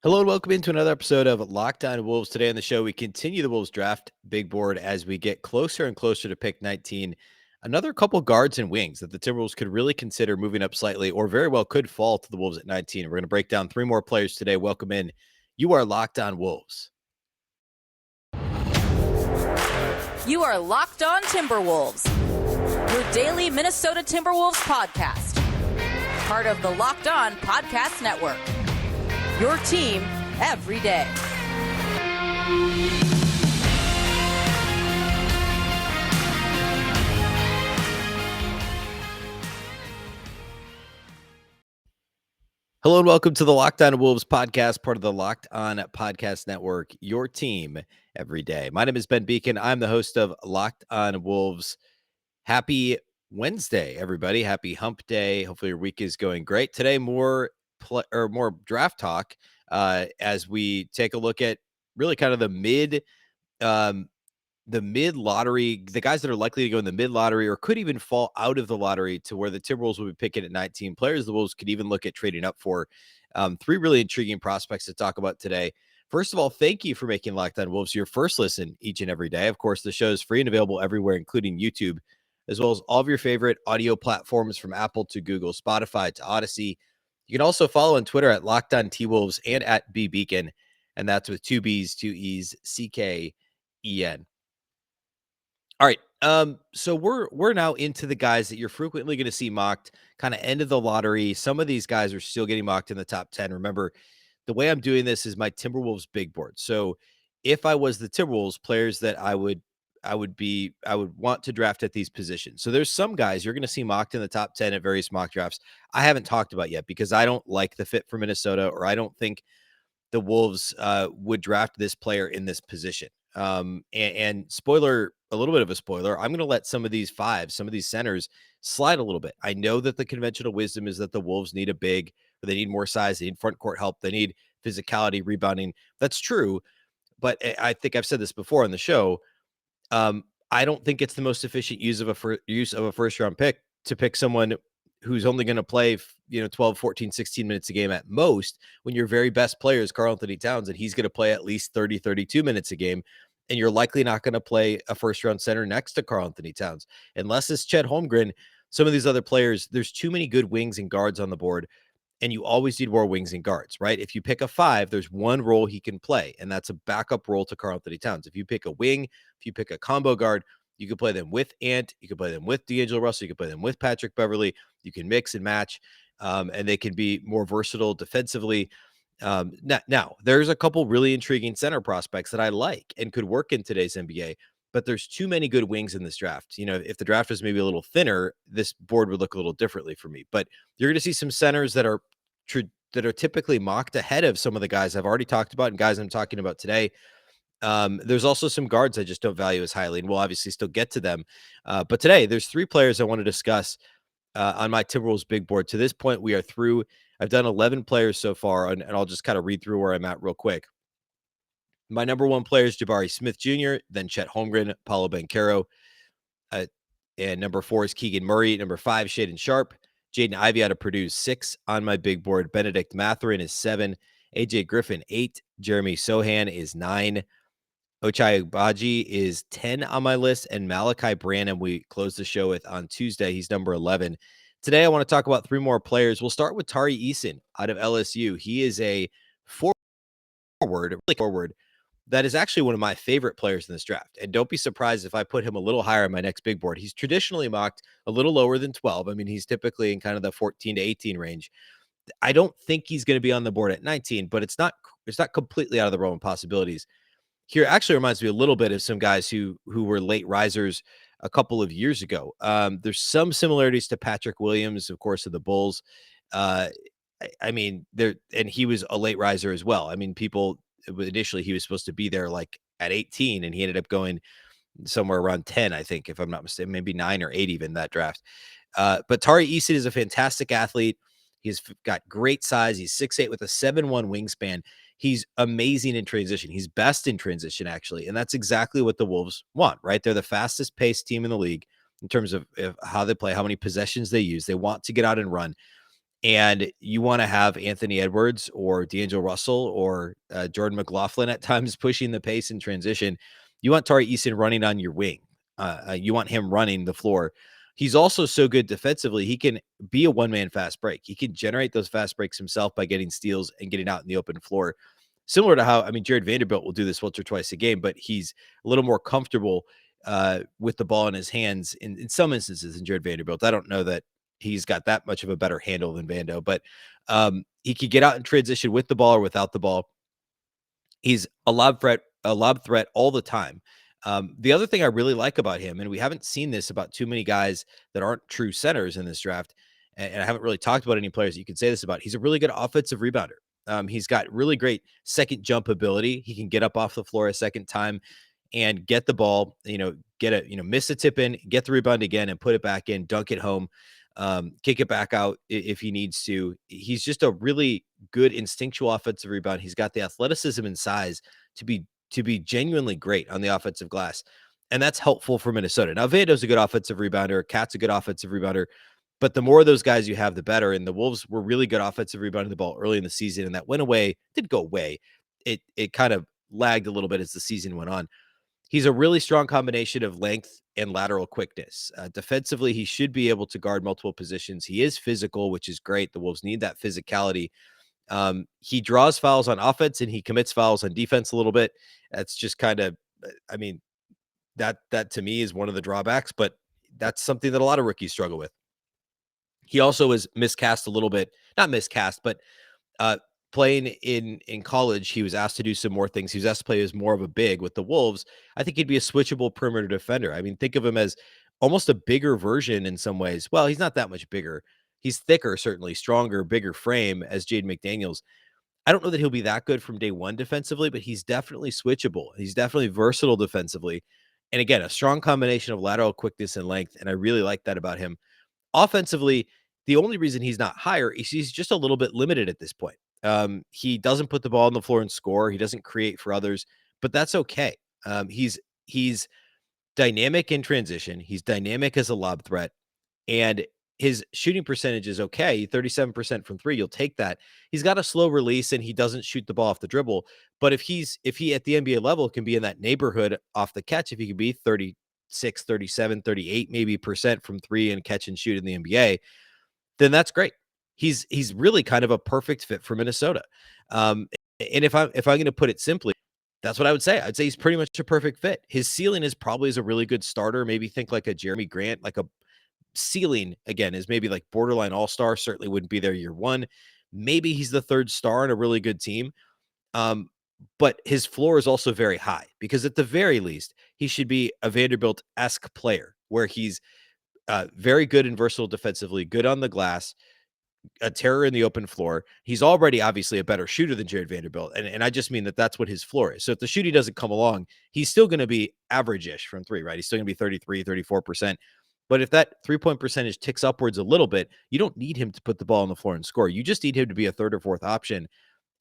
Hello and welcome into another episode of Locked On Wolves. Today on the show, we continue the Wolves draft big board as we get closer and closer to pick 19. Another couple guards and wings that the Timberwolves could really consider moving up slightly or very well could fall to the Wolves at 19. We're going to break down three more players today. Welcome in. You are Locked On Wolves. You are Locked On Timberwolves, your daily Minnesota Timberwolves podcast. Part of the Locked On Podcast Network. Your team every day. Hello and welcome to the Locked On Wolves podcast, part of the Locked On Podcast Network, your team every day. My name is Ben Beecken. I'm the host of Locked On Wolves. Happy Wednesday, everybody. Happy hump day. Hopefully your week is going great. Today, more draft talk as we take a look at really kind of the mid lottery, the guys that are likely to go in the mid lottery or could even fall out of the lottery to where the Timberwolves will be picking at 19 players. The Wolves could even look at trading up for. Three really intriguing prospects to talk about today. First of all, thank you for making Locked On Wolves your first listen each and every day. Of course, the show is free and available everywhere, including YouTube, as well as all of your favorite audio platforms from Apple to Google, Spotify to Odyssey. You can also follow on Twitter at Locked On T-Wolves and at Beecken, and that's with two B's, two E's, CKEN. All right. So we're now into the guys that you're frequently going to see mocked, kind of end of the lottery. Some of these guys are still getting mocked in the top 10. Remember, the way I'm doing this is my Timberwolves big board. So if I was the Timberwolves, players that I would want to draft at these positions. So there's some guys you're going to see mocked in the top 10 at various mock drafts I haven't talked about yet because I don't like the fit for Minnesota, or I don't think the Wolves would draft this player in this position. And spoiler, a little bit of a spoiler, I'm going to let some of these centers slide a little bit. I know that the conventional wisdom is that the Wolves need a big, or they need more size, they need front court help, they need physicality, rebounding. That's true. But I think I've said this before on the show. I don't think it's the most efficient use of a first round pick to pick someone who's only going to play, 12, 14, 16 minutes a game at most, when your very best player is Karl-Anthony Towns, and he's going to play at least 30, 32 minutes a game. And you're likely not going to play a first round center next to Karl-Anthony Towns, unless it's Chet Holmgren. Some of these other players, there's too many good wings and guards on the board, and you always need more wings and guards, right? If you pick a 5, there's one role he can play, and that's a backup role to Karl-Anthony Towns. If you pick a wing, if you pick a combo guard, you can play them with Ant, you can play them with D'Angelo Russell, you can play them with Patrick Beverley. You can mix and match, and they can be more versatile defensively. Now, there's a couple really intriguing center prospects that I like and could work in today's NBA, but there's too many good wings in this draft. If the draft was maybe a little thinner, this board would look a little differently for me. But you're going to see some centers that are typically mocked ahead of some of the guys I've already talked about and guys I'm talking about today. There's also some guards I just don't value as highly, and we'll obviously still get to them. But today, there's three players I want to discuss on my Timberwolves big board. To this point, we are through. I've done 11 players so far, and I'll just kind of read through where I'm at real quick. My number one player is Jabari Smith Jr., then Chet Holmgren, Paolo Banchero. And number 4 is Keegan Murray. Number 5, Shaedon Sharpe. Jaden Ivey out of Purdue, 6 on my big board. Benedict Mathurin is 7. AJ Griffin, 8. Jeremy Sohan is 9. Ochai Agbaji is 10 on my list. And Malachi Branham, we closed the show with on Tuesday. He's number 11. Today, I want to talk about 3 more players. We'll start with Tari Eason out of LSU. He is a forward that is actually one of my favorite players in this draft. And don't be surprised if I put him a little higher on my next big board. He's traditionally mocked a little lower than 12. I mean, he's typically in kind of the 14 to 18 range. I don't think he's going to be on the board at 19, but it's not completely out of the realm of possibilities. Here actually reminds me a little bit of some guys who were late risers a couple of years ago. There's some similarities to Patrick Williams, of course, of the Bulls. I mean, and he was a late riser as well. I mean, initially he was supposed to be there like at 18, and he ended up going somewhere around 10, I think, if I'm not mistaken, maybe 9 or 8 even that draft. But Tari Eason is a fantastic athlete. He's got great size. He's 6'8" with a 7'1" wingspan. He's amazing in transition. He's best in transition, actually. And that's exactly what the Wolves want, right? They're the fastest paced team in the league in terms of how they play, how many possessions they use. They want to get out and run. and you want to have Anthony Edwards or D'Angelo Russell or Jordan McLaughlin at times pushing the pace in transition, you want Tari Eason running on your wing. You want him running the floor. He's also so good defensively. He can be a one-man fast break. He can generate those fast breaks himself by getting steals and getting out in the open floor. Similar to how, I mean, Jared Vanderbilt will do this once or twice a game, but he's a little more comfortable with the ball in his hands in some instances in Jared Vanderbilt. I don't know that he's got that much of a better handle than Vando, but he could get out in transition with the ball or without the ball. He's a lob threat all the time. The other thing I really like about him, and we haven't seen this about too many guys that aren't true centers in this draft, and I haven't really talked about any players that you can say this about. He's a really good offensive rebounder. He's got really great second jump ability. He can get up off the floor a second time and get the ball, miss a tip in, get the rebound again and put it back in, dunk it home, kick it back out if he needs to. He's just a really good instinctual offensive rebound. He's got the athleticism and size to be genuinely great on the offensive glass. And that's helpful for Minnesota. Now, Vando's a good offensive rebounder. Cat's a good offensive rebounder. But the more of those guys you have, the better. And the Wolves were really good offensive rebounding the ball early in the season, and that went away. Didn't go away. It kind of lagged a little bit as the season went on. He's a really strong combination of length and lateral quickness. Defensively, he should be able to guard multiple positions. He is physical, which is great. The Wolves need that physicality. He draws fouls on offense and he commits fouls on defense a little bit. That's just kind of, I mean, that to me is one of the drawbacks, but that's something that a lot of rookies struggle with. He also is miscast a little bit, not miscast, but uh, playing in college, he was asked to do some more things. He was asked to play as more of a big with the Wolves. I think he'd be a switchable perimeter defender. I mean, think of him as almost a bigger version in some ways. Well, he's not that much bigger. He's thicker, certainly stronger, bigger frame as Jaden McDaniels. I don't know that he'll be that good from day one defensively, but he's definitely switchable. He's definitely versatile defensively. And again, a strong combination of lateral quickness and length. And I really like that about him. Offensively, the only reason he's not higher is he's just a little bit limited at this point. He doesn't put the ball on the floor and score. He doesn't create for others, but that's okay. He's dynamic in transition. He's dynamic as a lob threat, and his shooting percentage is okay. 37% from three. You'll take that. He's got a slow release and he doesn't shoot the ball off the dribble. But if he at the NBA level can be in that neighborhood off the catch, if he can be 36, 37, 38 maybe percent from three and catch and shoot in the NBA, then that's great. He's really kind of a perfect fit for Minnesota. And if I'm going to put it simply, that's what I would say. I'd say he's pretty much a perfect fit. His ceiling is probably as a really good starter. Maybe think like a Jeremy Grant, like a ceiling again is maybe like borderline all-star. Certainly wouldn't be there year one. Maybe he's the third star on a really good team. But his floor is also very high because at the very least, he should be a Vanderbilt-esque player where he's very good and versatile defensively, good on the glass, a terror in the open floor. He's already obviously a better shooter than Jared Vanderbilt. And I just mean that that's what his floor is. So if the shooting doesn't come along, he's still going to be average-ish from three, right? He's still going to be 33, 34%. But if that three-point percentage ticks upwards a little bit, you don't need him to put the ball on the floor and score. You just need him to be a third or fourth option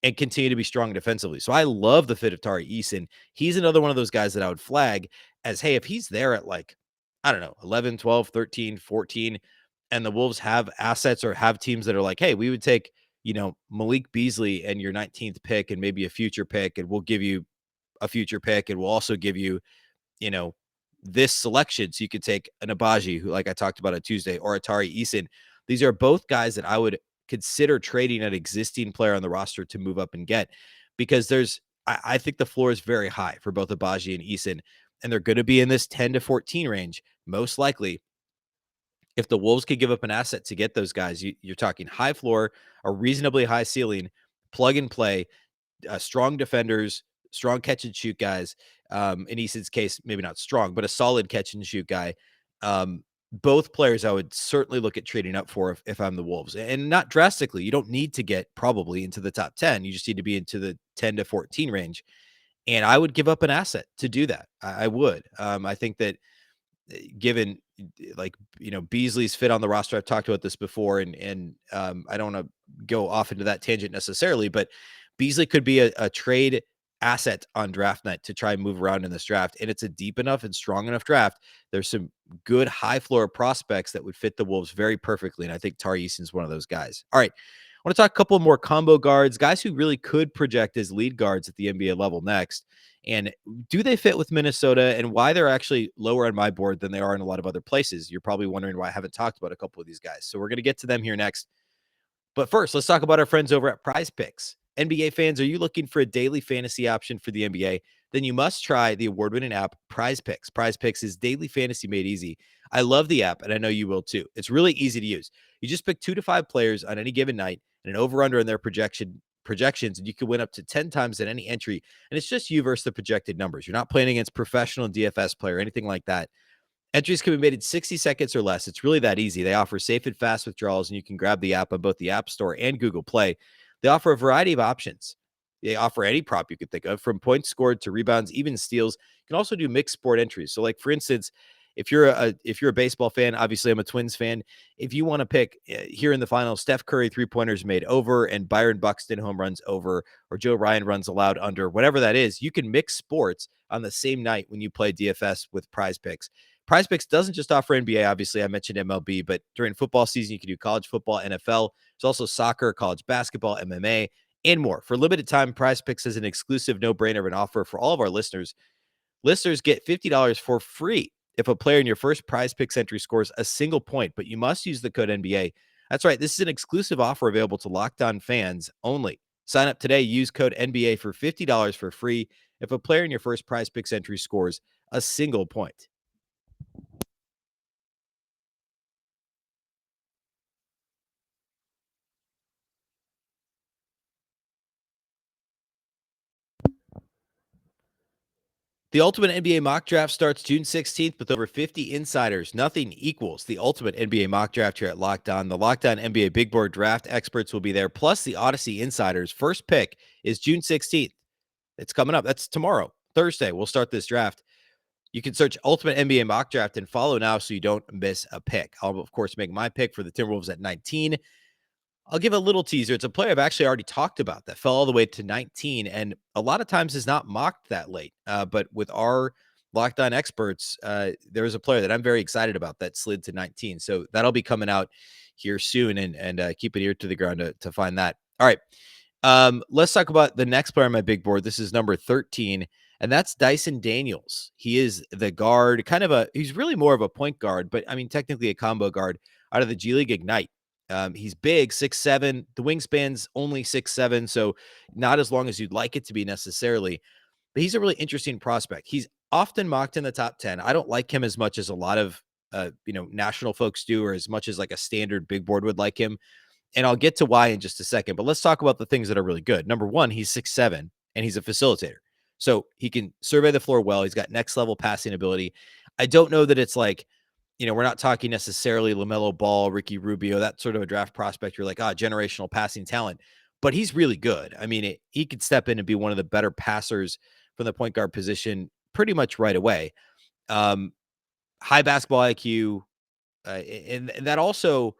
and continue to be strong defensively. So I love the fit of Tari Eason. He's another one of those guys that I would flag as, hey, if he's there at like, I don't know, 11, 12, 13, 14, and the Wolves have assets or have teams that are like, hey, we would take, Malik Beasley and your 19th pick and maybe a future pick, and we'll give you a future pick, and we'll also give you, you know, this selection. So you could take an Abaji, who, like I talked about on Tuesday, or a Tari Eason. These are both guys that I would consider trading an existing player on the roster to move up and get, because I think the floor is very high for both Abaji and Eason, and they're going to be in this 10 to 14 range, most likely. If the Wolves could give up an asset to get those guys, you're talking high floor, a reasonably high ceiling, plug and play, strong defenders, strong catch and shoot guys. In Eason's case, maybe not strong, but a solid catch and shoot guy. Both players I would certainly look at trading up for if I'm the Wolves, and not drastically. You don't need to get probably into the top 10. You just need to be into the 10 to 14 range. And I would give up an asset to do that. I would. I think that given Beasley's fit on the roster, I've talked about this before, and I don't want to go off into that tangent necessarily, but Beasley could be a trade asset on draft night to try and move around in this draft. And it's a deep enough and strong enough draft. There's some good high floor prospects that would fit the Wolves very perfectly. And I think Tari Eason is one of those guys. All right. I want to talk a couple more combo guards, guys who really could project as lead guards at the NBA level next. And do they fit with Minnesota, and why they're actually lower on my board than they are in a lot of other places? You're probably wondering why I haven't talked about a couple of these guys. So we're going to get to them here next. But first, let's talk about our friends over at Prize Picks. NBA fans, are you looking for a daily fantasy option for the NBA? Then you must try the award-winning app Prize Picks. Prize Picks is daily fantasy made easy. I love the app, and I know you will too. It's really easy to use. You just pick 2 to 5 players on any given night and an over-under in their projections, and you can win up to 10 times in any entry. And it's just you versus the projected numbers. You're not playing against professional DFS player or anything like that. Entries can be made in 60 seconds or less. It's really that easy. They offer safe and fast withdrawals, and you can grab the app on both the App Store and Google Play. They offer a variety of options. They offer any prop you could think of, from points scored to rebounds, even steals. You can also do mixed sport entries. So, like for instance, if you're a baseball fan, obviously I'm a Twins fan. If you want to pick here in the final, Steph Curry 3-pointers made over and Byron Buxton home runs over, or Joe Ryan runs allowed under, whatever that is, you can mix sports on the same night when you play DFS with Prize Picks. Prize Picks doesn't just offer NBA. Obviously, I mentioned MLB, but during football season, you can do college football, NFL. There's also soccer, college basketball, MMA, and more. For a limited time, Prize Picks is an exclusive no-brainer of an offer for all of our listeners. Listeners get $50 for free if a player in your first Prize Picks entry scores a single point, but you must use the code NBA. That's right. This is an exclusive offer available to Locked On fans only. Sign up today. Use code NBA for $50 for free if a player in your first Prize Picks entry scores a single point. The Ultimate NBA Mock Draft starts June 16th with over 50 insiders. Nothing equals the Ultimate NBA Mock Draft here at Locked On. The Locked On NBA Big Board draft experts will be there, plus the Odyssey insiders. First pick is June 16th. It's coming up. That's tomorrow, Thursday. We'll start this draft. You can search Ultimate NBA Mock Draft and follow now so you don't miss a pick. I'll, of course, make my pick for the Timberwolves at 19. I'll give a little teaser. It's a player I've actually already talked about that fell all the way to 19, and a lot of times is not mocked that late. But with our Locked On experts, there is a player that I'm very excited about that slid to 19. So that'll be coming out here soon, and keep an ear to the ground to find that. All right. Let's talk about the next player on my big board. This is number 13, and that's Dyson Daniels. He is the guard, he's really more of a point guard, but I mean, technically a combo guard out of the G League Ignite. He's big, 6'7". The wingspan's only 6'7", so not as long as you'd like it to be necessarily. But he's a really interesting prospect. He's often mocked in the top 10. I don't like him as much as a lot of national folks do, or as much as like a standard big board would like him. And I'll get to why in just a second. But let's talk about the things that are really good. Number one, he's 6'7", and he's a facilitator. So he can survey the floor well. He's got next level passing ability. I don't know that it's like, we're not talking necessarily LaMelo Ball, Ricky Rubio, that sort of a draft prospect. You're like, generational passing talent, but he's really good. I mean, he could step in and be one of the better passers from the point guard position pretty much right away. High basketball IQ, and that also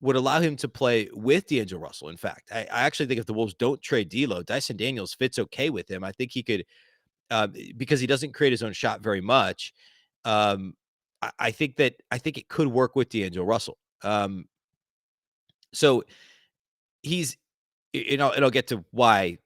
would allow him to play with D'Angelo Russell. In fact, I actually think if the Wolves don't trade D'Lo, Dyson Daniels fits okay with him. I think he could, because he doesn't create his own shot very much. I think it could work with D'Angelo Russell. So he's, and I'll get to why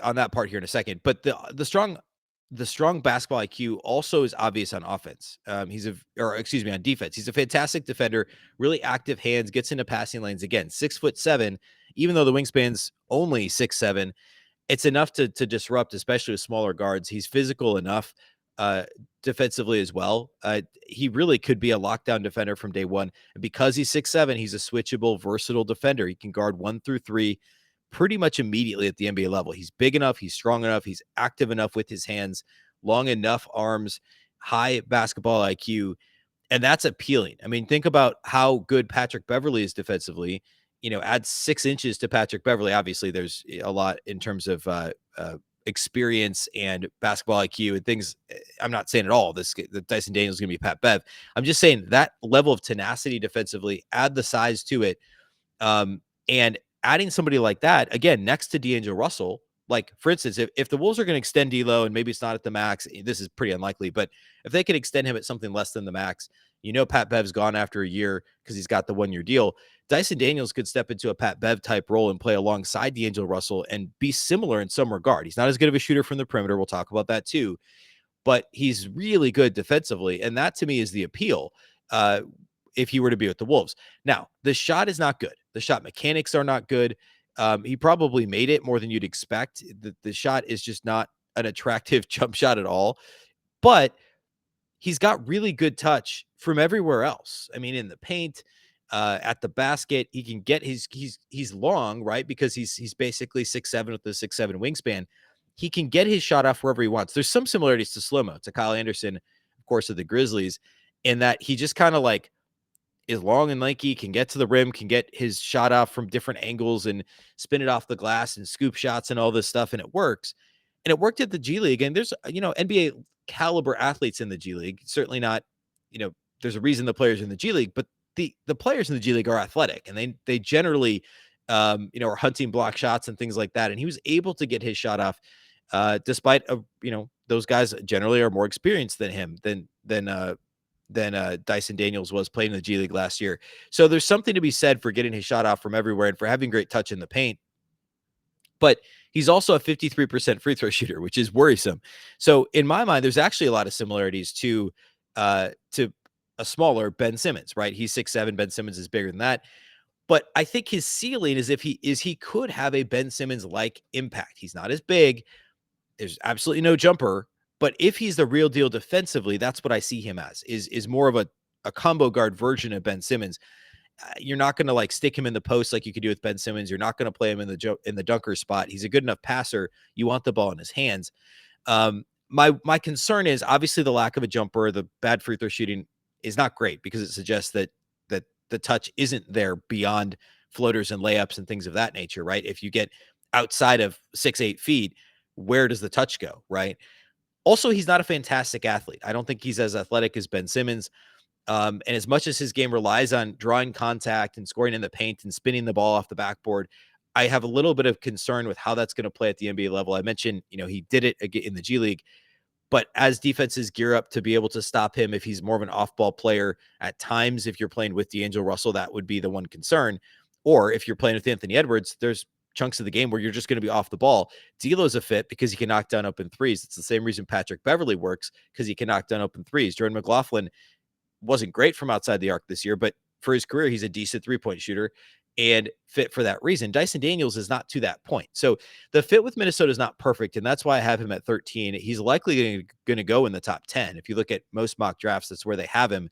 on that part here in a second. But the strong basketball IQ also is obvious on offense. On defense. He's a fantastic defender, really active hands, gets into passing lanes. Again, 6'7", even though the wingspan's only 6'7". It's enough to disrupt, especially with smaller guards. He's physical enough defensively as well. He really could be a lockdown defender from day one. And because he's 6'7", he's a switchable, versatile defender. He can guard 1 through 3 pretty much immediately at the NBA level. He's big enough. He's strong enough. He's active enough with his hands, long enough arms, high basketball IQ. And that's appealing. I mean, think about how good Patrick Beverley is defensively. Add 6 inches to Patrick Beverley. Obviously, there's a lot in terms of experience and basketball IQ and things. I'm not saying at all the Dyson Daniels is going to be Pat Bev. I'm just saying that level of tenacity defensively, add the size to it. And adding somebody like that, again, next to D'Angelo Russell, Like, for instance, if the Wolves are going to extend D'Lo, and maybe it's not at the max, this is pretty unlikely, but if they could extend him at something less than the max, Pat Bev's gone after a year because he's got the 1-year deal. Dyson Daniels could step into a Pat Bev type role and play alongside D'Angelo Russell and be similar in some regard. He's not as good of a shooter from the perimeter. We'll talk about that too, but he's really good defensively. And that to me is the appeal. If he were to be with the Wolves. Now, the shot is not good. The shot mechanics are not good. He probably made it more than you'd expect. The shot is just not an attractive jump shot at all, but he's got really good touch from everywhere else. I mean, in the paint, at the basket, he can get he's long, right? Because he's basically 6'7" with the 6'7" wingspan. He can get his shot off wherever he wants. There's some similarities to Slow-Mo, to Kyle Anderson, of course, of the Grizzlies, in that he just kind of like is long and lanky, can get to the rim, can get his shot off from different angles and spin it off the glass and scoop shots and all this stuff. And it works. And it worked at the G League. And there's, NBA caliber athletes in the G League. Certainly not, there's a reason the players in the G League, but the players in the G League are athletic and they generally, are hunting block shots and things like that. And he was able to get his shot off, despite, those guys generally are more experienced than him, than Dyson Daniels was playing in the G League last year. So there's something to be said for getting his shot off from everywhere and for having great touch in the paint. But he's also a 53% free throw shooter, which is worrisome. So in my mind, there's actually a lot of similarities to a smaller Ben Simmons, right? He's 6'7". Ben Simmons is bigger than that. But I think his ceiling is he could have a Ben Simmons like impact. He's not as big. There's absolutely no jumper. But if he's the real deal defensively, that's what I see him as, is more of a combo guard version of Ben Simmons. You're not going to like stick him in the post like you could do with Ben Simmons. You're not going to play him in the dunker spot. He's a good enough passer. You want the ball in his hands. My concern is obviously the lack of a jumper. The bad free throw shooting is not great because it suggests that the touch isn't there beyond floaters and layups and things of that nature, right? If you get outside of 6-8 feet, where does the touch go, right? Also, he's not a fantastic athlete. I don't think he's as athletic as Ben Simmons. And as much as his game relies on drawing contact and scoring in the paint and spinning the ball off the backboard, I have a little bit of concern with how that's going to play at the NBA level. I mentioned, he did it in the G League, but as defenses gear up to be able to stop him, if he's more of an off-ball player at times, if you're playing with D'Angelo Russell, that would be the one concern. Or if you're playing with Anthony Edwards, there's chunks of the game where you're just going to be off the ball. D'Lo's a fit because he can knock down open threes. It's the same reason Patrick Beverley works, because he can knock down open threes. Jordan McLaughlin wasn't great from outside the arc this year, but for his career, he's a decent three-point shooter and fit for that reason. Dyson Daniels is not to that point. So the fit with Minnesota is not perfect, and that's why I have him at 13. He's likely going to go in the top 10. If you look at most mock drafts, that's where they have him.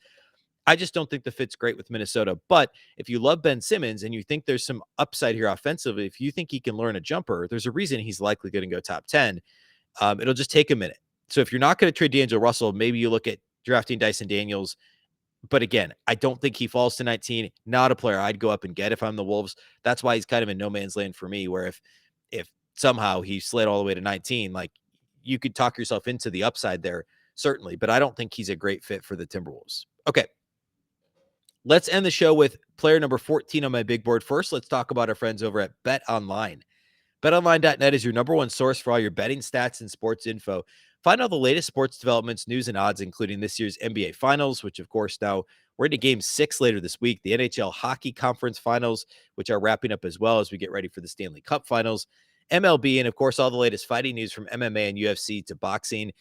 I just don't think the fit's great with Minnesota. But if you love Ben Simmons and you think there's some upside here offensively, if you think he can learn a jumper, there's a reason he's likely going to go top 10. It'll just take a minute. So if you're not going to trade D'Angelo Russell, maybe you look at drafting Dyson Daniels. But again, I don't think he falls to 19. Not a player I'd go up and get if I'm the Wolves. That's why he's kind of in no man's land for me, where if somehow he slid all the way to 19, like, you could talk yourself into the upside there, certainly. But I don't think he's a great fit for the Timberwolves. Okay. Let's end the show with player number 14 on my big board. First, let's talk about our friends over at Bet Online. BetOnline.net is your number one source for all your betting stats and sports info. Find all the latest sports developments, news, and odds, including this year's NBA Finals, which, of course, now we're into Game 6 later this week, the NHL Hockey Conference Finals, which are wrapping up as well as we get ready for the Stanley Cup Finals, MLB, and, of course, all the latest fighting news from MMA and UFC to boxing.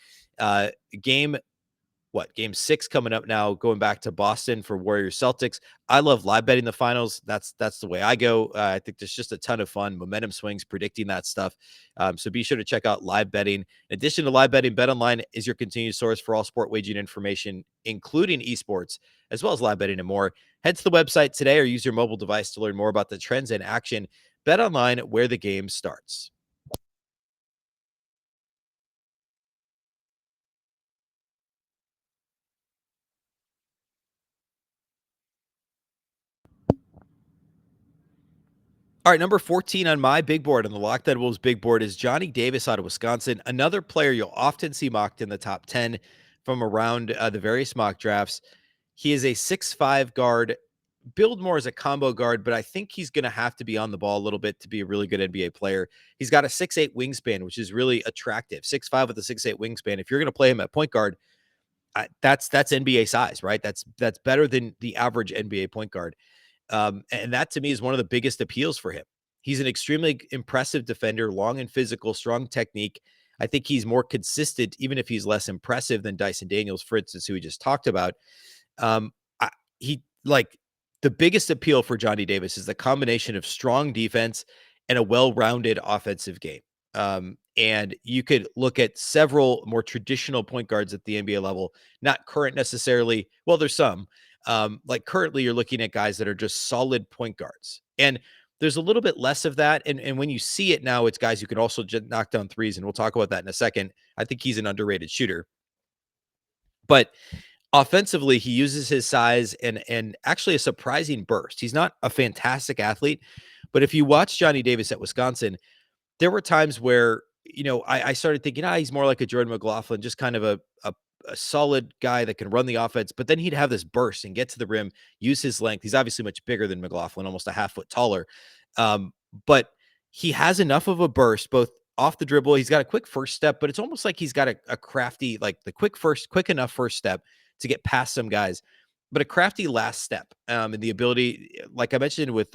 Game 6 coming up now, going back to Boston for Warriors Celtics. I love live betting the finals. That's the way I go. I think there's just a ton of fun, momentum swings, predicting that stuff. So be sure to check out live betting. In addition to live betting, BetOnline is your continued source for all sport wagering information, including esports, as well as live betting and more. Head to the website today or use your mobile device to learn more about the trends in action. BetOnline, where the game starts. All right, number 14 on my big board, on the Locked On Wolves big board, is Johnny Davis out of Wisconsin, another player you'll often see mocked in the top 10 from around the various mock drafts. He is a 6'5" guard, build more as a combo guard, but I think he's going to have to be on the ball a little bit to be a really good NBA player. He's got a 6'8" wingspan, which is really attractive. 6'5" with a 6'8" wingspan. If you're going to play him at point guard, that's NBA size, right? That's better than the average NBA point guard. And that to me is one of the biggest appeals for him. He's an extremely impressive defender, long and physical, strong technique. I think he's more consistent, even if he's less impressive than Dyson Daniels, for instance, who we just talked about. Um, I, he like the biggest appeal for Johnny Davis is the combination of strong defense and a well-rounded offensive game. And you could look at several more traditional point guards at the NBA level, not current necessarily. Well, there's some. Like currently, you're looking at guys that are just solid point guards, and there's a little bit less of that. And when you see it now, it's guys who can also just knock down threes, and we'll talk about that in a second. I think he's an underrated shooter, but offensively, he uses his size and actually a surprising burst. He's not a fantastic athlete, but if you watch Johnny Davis at Wisconsin, there were times where, I started thinking, he's more like a Jordan McLaughlin, just kind of a solid guy that can run the offense. But then he'd have this burst and get to the rim, use his length. He's obviously much bigger than McLaughlin, almost a half foot taller. But he has enough of a burst, both off the dribble. He's got a quick first step, but it's almost like he's got a crafty, like the quick enough first step to get past some guys, but a crafty last step. And the ability, like I mentioned with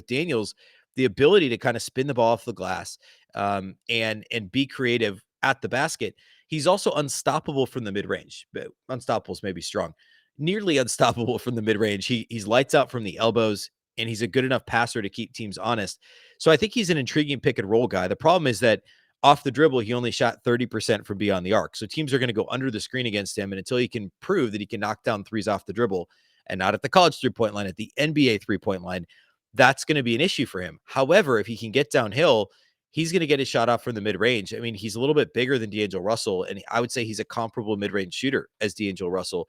Daniels, the ability to kind of spin the ball off the glass, and be creative at the basket. He's also unstoppable from the mid range. Unstoppable is maybe strong. Nearly unstoppable from the mid range. He's lights out from the elbows, and he's a good enough passer to keep teams honest. So I think he's an intriguing pick and roll guy. The problem is that off the dribble, he only shot 30% from beyond the arc. So teams are going to go under the screen against him. And until he can prove that he can knock down threes off the dribble, and not at the college 3-point line, at the NBA 3-point line, that's going to be an issue for him. However, if he can get downhill, he's going to get his shot off from the mid range. I mean, he's a little bit bigger than D'Angelo Russell, and I would say he's a comparable mid range shooter as D'Angelo Russell.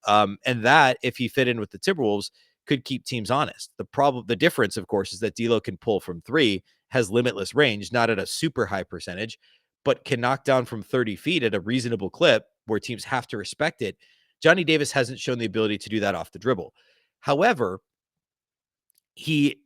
And that, if he fit in with the Timberwolves, could keep teams honest. The difference, of course, is that D'Lo can pull from three, has limitless range, not at a super high percentage, but can knock down from 30 feet at a reasonable clip where teams have to respect it. Johnny Davis hasn't shown the ability to do that off the dribble. However, he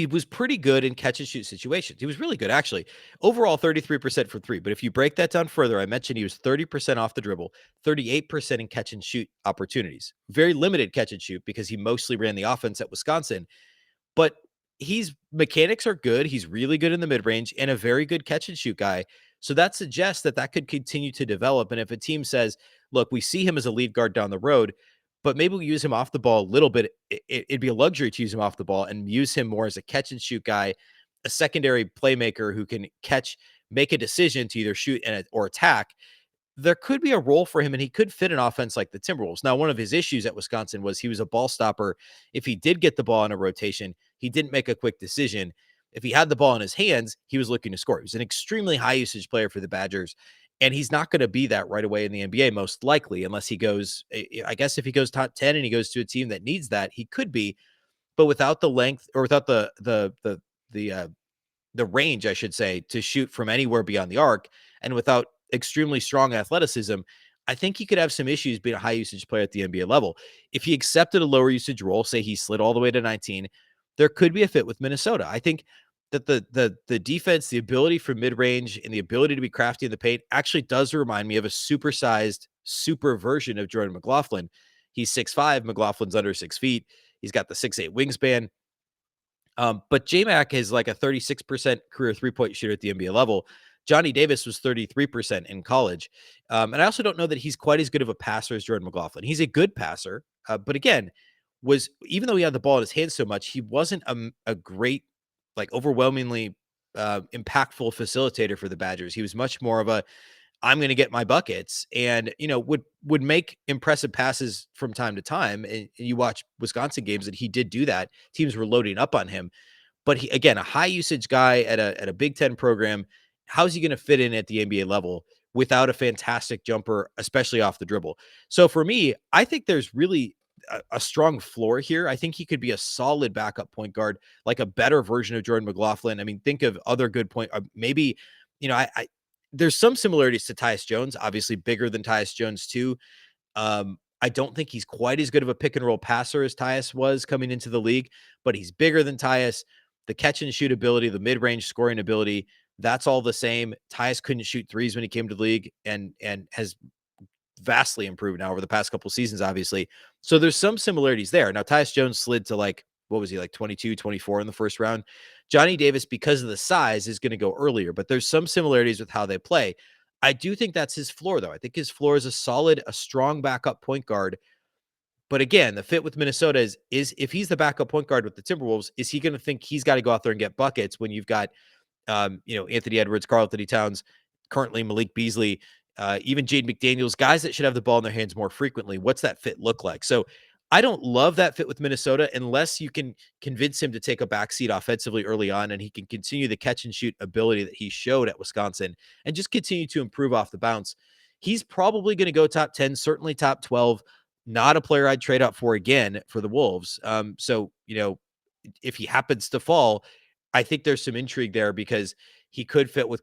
was pretty good in catch and shoot situations. He was really good, actually. Overall, 33% from three. But if you break that down further, I mentioned he was 30% off the dribble, 38% in catch and shoot opportunities. Very limited catch and shoot because he mostly ran the offense at Wisconsin. But he's mechanics are good. He's really good in the mid range and a very good catch and shoot guy. So that suggests that could continue to develop. And if a team says, look, we see him as a lead guard down the road, but maybe we use him off the ball a little bit. It'd be a luxury to use him off the ball and use him more as a catch and shoot guy, a secondary playmaker who can make a decision to either shoot or attack. There could be a role for him, and he could fit an offense like the Timberwolves. Now, one of his issues at Wisconsin was he was a ball stopper. If he did get the ball in a rotation, he didn't make a quick decision. If he had the ball in his hands, he was looking to score. He was an extremely high usage player for the Badgers, and he's not going to be that right away in the NBA, most likely, unless he goes, I guess if he goes top 10 and he goes to a team that needs that, he could be, but without the length or without the range, I should say, to shoot from anywhere beyond the arc, and without extremely strong athleticism, I think he could have some issues being a high usage player at the NBA level. If he accepted a lower usage role, say he slid all the way to 19, there could be a fit with Minnesota. I think that the defense, the ability for mid range, and the ability to be crafty in the paint actually does remind me of a supersized super version of Jordan McLaughlin. He's 6'5", McLaughlin's under 6 feet. He's got the 6'8" wingspan. But J-Mac is like a 36% career three-point shooter at the NBA level. Johnny Davis was 33% in college. And I also don't know that he's quite as good of a passer as Jordan McLaughlin. He's a good passer, but again, even though he had the ball in his hands so much, he wasn't a great, like overwhelmingly impactful facilitator for the Badgers. He was much more of a, I'm going to get my buckets, and would make impressive passes from time to time. And you watch Wisconsin games, and he did do that. Teams were loading up on him, but he, again, a high usage guy at a Big Ten program. How's he going to fit in at the NBA level without a fantastic jumper, especially off the dribble? So for me, I think there's really a strong floor here. I think he could be a solid backup point guard, like a better version of Jordan McLaughlin. I mean, think of other good maybe, I there's some similarities to Tyus Jones, obviously bigger than Tyus Jones too. I don't think he's quite as good of a pick and roll passer as Tyus was coming into the league, but he's bigger than Tyus. The catch and shoot ability, the mid range scoring ability, that's all the same. Tyus couldn't shoot threes when he came to the league and has vastly improved now over the past couple seasons, obviously. So there's some similarities there. Now, Tyus Jones slid to like, what was he, like 22, 24 in the first round? Johnny Davis, because of the size, is going to go earlier, but there's some similarities with how they play. I do think that's his floor, though. I think his floor is a strong backup point guard. But again, the fit with Minnesota is if he's the backup point guard with the Timberwolves, is he going to think he's got to go out there and get buckets when you've got Anthony Edwards, Karl-Anthony Towns, currently Malik Beasley, even Jaden McDaniels, guys that should have the ball in their hands more frequently? What's that fit look like? So I don't love that fit with Minnesota unless you can convince him to take a backseat offensively early on and he can continue the catch and shoot ability that he showed at Wisconsin and just continue to improve off the bounce. He's probably going to go top 10, certainly top 12. Not a player I'd trade up for again for the Wolves. So, if he happens to fall, I think there's some intrigue there because he could fit with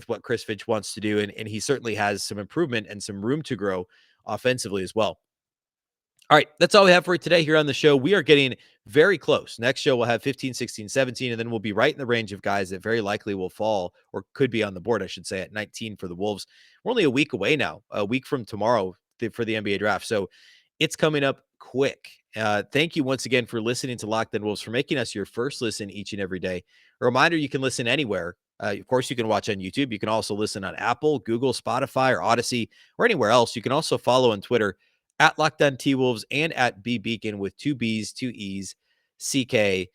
what Chris Finch wants to do, and he certainly has some improvement and some room to grow offensively as well. All right, that's all we have for today here on the show. We are getting very close. Next show, we'll have 15, 16, 17, and then we'll be right in the range of guys that very likely will fall or could be on the board, I should say, at 19 for the Wolves. We're only a week away now, a week from tomorrow for the NBA draft. So it's coming up quick. Thank you once again for listening to Locked On Wolves, for making us your first listen each and every day. A reminder, you can listen anywhere. Of course, you can watch on YouTube. You can also listen on Apple, Google, Spotify, or Odyssey, or anywhere else. You can also follow on Twitter at Locked On T-Wolves and at Beecken with 2 B's, 2 E's, CKEN.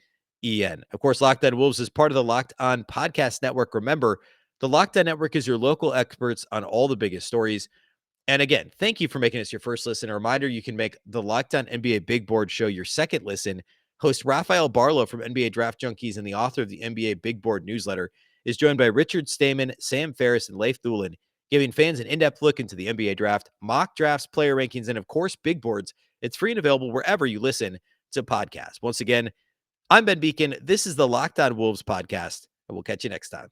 Of course, Locked On Wolves is part of the Locked On Podcast Network. Remember, the Locked On Network is your local experts on all the biggest stories. And again, thank you for making us your first listen. A reminder, you can make the Locked On NBA Big Board show your second listen. Host Rafael Barlow from NBA Draft Junkies and the author of the NBA Big Board newsletter is joined by Richard Stamen, Sam Ferris, and Leif Thulin, giving fans an in-depth look into the NBA draft, mock drafts, player rankings, and of course, big boards. It's free and available wherever you listen to podcasts. Once again, I'm Ben Beecken. This is the Locked On Wolves podcast, and we'll catch you next time.